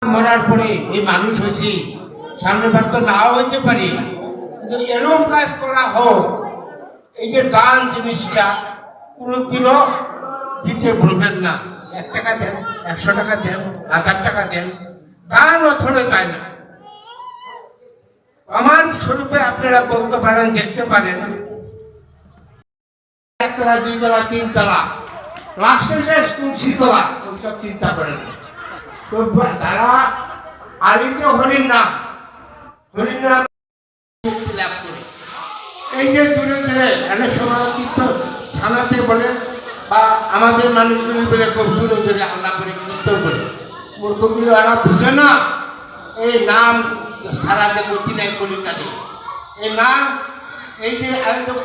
মরার পরে এই মানুষ হয়েছি, সামনে বার তো নাও হইতে পারি, কিন্তু এরকম কাজ করা হোক। এই যে গান জিনিসটা কোনোদিনও দিতে ভুলবেন না। 1 টাকা দেন, 100 টাকা দেন, 1000 টাকা দেন, গান অথরে যায় না। প্রমাণ স্বরূপে আপনারা বলতে পারেন, দেখতে পারেন, 1 তলা, 2 তলা, 3 তলা, লাস্টে শেষ তুলসী তলা, ওইসব চিন্তা করেন। তো যারা আলিত হরিণ নাম লাভ করে, এই যে জুড়ে জুড়ে অনেক সময় কীর্তন ছানাতে বলে বা আমাদের মানুষগুলি বলে খুব জুড়ে জুড়ে আল্লাহ করে কীর্তন করে, মূর্খগুলো ওরা বুঝে না এই নাম সারা যে গতি নাই কলিকালে। এই নাম এই যে আয়োজক